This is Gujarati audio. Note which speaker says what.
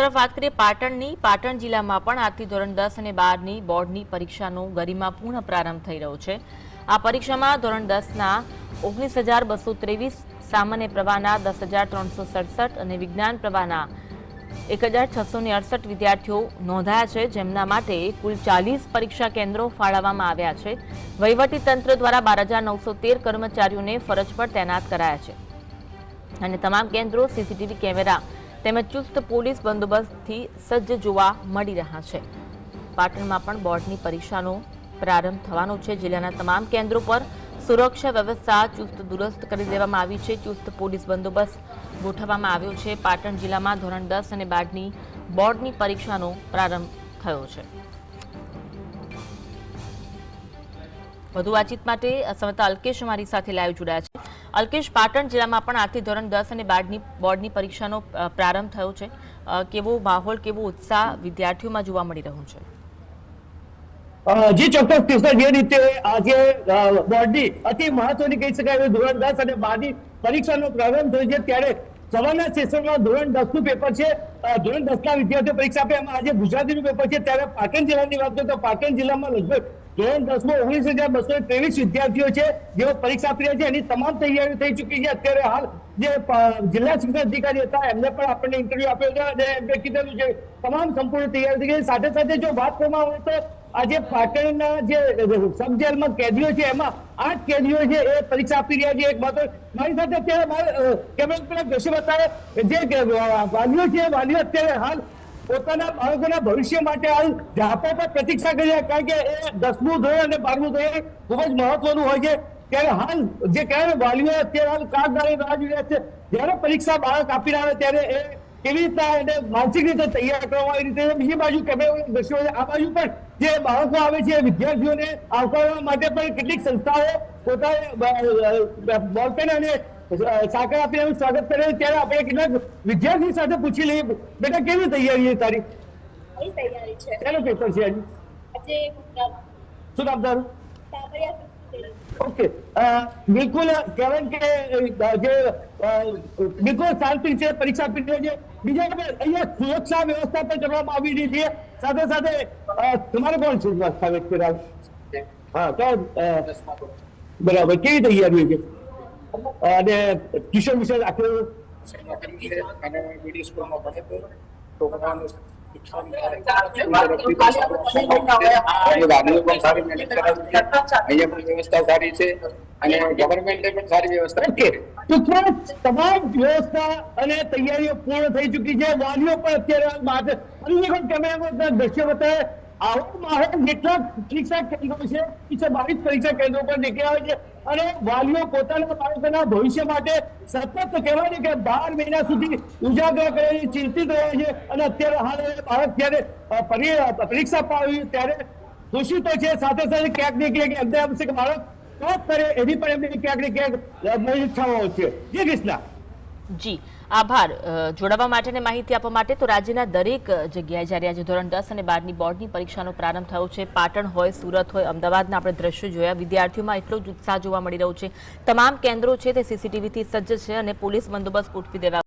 Speaker 1: તરફ વાત કરીએ પાટણની પાટણ જિલ્લામાં પણ આજથી ધોરણ 10 અને 12ની બોર્ડની પરીક્ષાનો ગરિમાપૂર્ણ પ્રારંભ થઈ રહ્યો છે। આ પરીક્ષામાં ધોરણ 10ના 19,223, સામાન્ય પ્રવાહના 10,367 અને વિજ્ઞાન પ્રવાહના 1,668 વિદ્યાર્થીઓ નોંધાયા છે, જેમના માટે કુલ 40 પરીક્ષા કેન્દ્રો ફાળવવામાં આવ્યા છે। વહીવટીતંત્ર દ્વારા 12,913 કર્મચારીઓને ફરજ પર તૈનાત કરાયા છે અને તમામ કેન્દ્રો સીસીટીવી કેમેરા તેમજ ચુસ્ત પોલીસ બંદોબસ્તથી સજ્જ જોવા મળી રહ્યા છે। પાટણમાં પણ બોર્ડની પરીક્ષાનો પ્રારંભ થવાનો છે। જિલ્લાના તમામ કેન્દ્રો પર સુરક્ષા વ્યવસ્થા ચુસ્ત દુરસ્ત કરી દેવામાં આવી છે। ચુસ્ત પોલીસ બંદોબસ્ત ગોઠવવામાં આવ્યો છે। પાટણ જિલ્લામાં ધોરણ 10 અને 12ની બોર્ડની પરીક્ષાનો પ્રારંભ થયો છે। વધુ વાતચીત માટે સંવાદદાતા અલ્કેશ અમારી સાથે લાઈવ જોડાયા છે। અલ્કેશ, પાટણ જિલ્લામાં પણ આજથી ધોરણ 10 અને 12ની બોર્ડની પરીક્ષાનો પ્રારંભ થયો છે। કેવો માહોલ, કેવો ઉત્સાહ વિદ્યાર્થીઓમાં જોવા મળી રહ્યો છે?
Speaker 2: જી ચોક્કસ કિશોર, જે રીતે આજે બોર્ડની અતિ મહત્વની કહી શકાય ધોરણ 10 અને 12ની પરીક્ષાનો પ્રારંભ થયો છે, ત્યારે સવારના સેશનમાં ધોરણ 10નું પેપર છે। ધોરણ 10ના વિદ્યાર્થીઓ પરીક્ષા આપે, એમાં આજે ગુજરાતીનું પેપર છે। ત્યારે પાટણ જિલ્લાની વાત કરીએ તો પાટણ જિલ્લામાં લગભગ ધોરણ 10માં 19,223 વિદ્યાર્થીઓ છે જેઓ પરીક્ષા આપી રહ્યા છે। એની તમામ તૈયારીઓ થઈ ચૂકી છે। અત્યારે હાલ જે જિલ્લા શિક્ષણ અધિકારી હતા એમને પણ આપણને ઇન્ટરવ્યુ આપ્યો હતો અને એમને કીધેલું છે તમામ સંપૂર્ણ તૈયારી થઈ ગઈ। સાથે સાથે જો વાત કરવામાં આવે તો આજે પાટણના જે સબ જેલમાં કેદીઓ છે એમાં 8 કેદીઓ છે એ પરીક્ષા આપી રહ્યા છે। એક માત્ર મારી સાથે અત્યારે કેમેરા પર દ્રશ્ય બતાવે જે વાલીઓ છે, વાલીઓ અત્યારે હાલ પોતાના બાળકોના ભવિષ્ય માટે હાલ ઝાપા પર પ્રતીક્ષા કરી રહ્યા, કારણ કે એ 10મું ધોરણ અને 12મું ધોરણ ખૂબ જ મહત્વનું હોય છે। ત્યારે હાલ જે કહેવાય વાલીઓ અત્યારે હાલ કાગદારે રાહ જોઈ રહ્યા છે, જ્યારે પરીક્ષા બાળક આપીને આવે ત્યારે એ કેવી રીતના એને માનસિક રીતે તૈયાર કરવામાં આવી રીતે। બીજી બાજુ કેમેરા દ્રશ્યો છે, આ બાજુ પણ જે બાળકો આવે છે વિદ્યાર્થીઓને આવકારવા માટે પણ કેટલીક સંસ્થાઓ પોતાને બોલપેન અને સાકર આપીને એનું સ્વાગત કરે। ત્યારે આપણે કેટલાક વિદ્યાર્થી સાથે પૂછી લઈએ, બેટા કેવી તૈયારી છે તારી?
Speaker 3: કઈ તૈયારી છે?
Speaker 2: શેનું પેપર છે આજે? શું નામ તારું? ઓકે, બિલકુલ કારણ કે જે બિલકુલ શાંતિ છે, પરીક્ષા આપી રહી છે। બીજા અહીંયા સુરક્ષા વ્યવસ્થા પણ કરવામાં આવી રહી છે। સાથે સાથે તમારે કોણ છે સ્થાપિત કર્યા? હા, તો બરાબર, કેવી તૈયારી છે? અને ટ્યુશન વિશે આખું
Speaker 4: વ્યવસ્થા સારી છે અને ગવર્મેન્ટે પણ સારી વ્યવસ્થા।
Speaker 2: ટૂંકમાં તમામ વ્યવસ્થા અને તૈયારીઓ પૂર્ણ થઈ ચૂકી છે। વાલીઓ પણ અત્યારે માટે કેમેરામાં દ્રશ્ય બતાવે આવો માહોલ જેટલા પરીક્ષા કેન્દ્રો છે 22 પરીક્ષા કેન્દ્રો પર નીકળ્યા હોય છે અને વાલીઓ પોતાના બાળકોના ભવિષ્ય માટે સતત કહેવાય ને કે 12 મહિના સુધી ઉજાગર કરીને ચિંતિત રહ્યા છે। અને અત્યારે હાલ બાળક જયારે પરીક્ષા પાવી ત્યારે ખુશી તો છે, સાથે સાથે ક્યાંક ને ક્યાંક એમને આવશે કે બાળક ટોપ કરે એની પણ એમની ક્યાંક ને ક્યાંક ઈચ્છાઓ છે। જી કૃષ્ણા।
Speaker 1: જી આભાર જોડાવા માટે અને માહિતી આપવા માટે। તો રાજ્યના દરેક જગ્યાએ જ્યારે આજે ધોરણ 10 અને 12ની બોર્ડની પરીક્ષાનો પ્રારંભ થયો છે, પાટણ હોય, સુરત હોય, અમદાવાદના આપણે દ્રશ્યો જોયા, વિદ્યાર્થીઓમાં એટલો જ ઉત્સાહ જોવા મળી રહ્યો છે। તમામ કેન્દ્રો છે તે સીસીટીવીથી સજ્જ છે અને પોલીસ બંદોબસ્ત ગોઠવી દેવા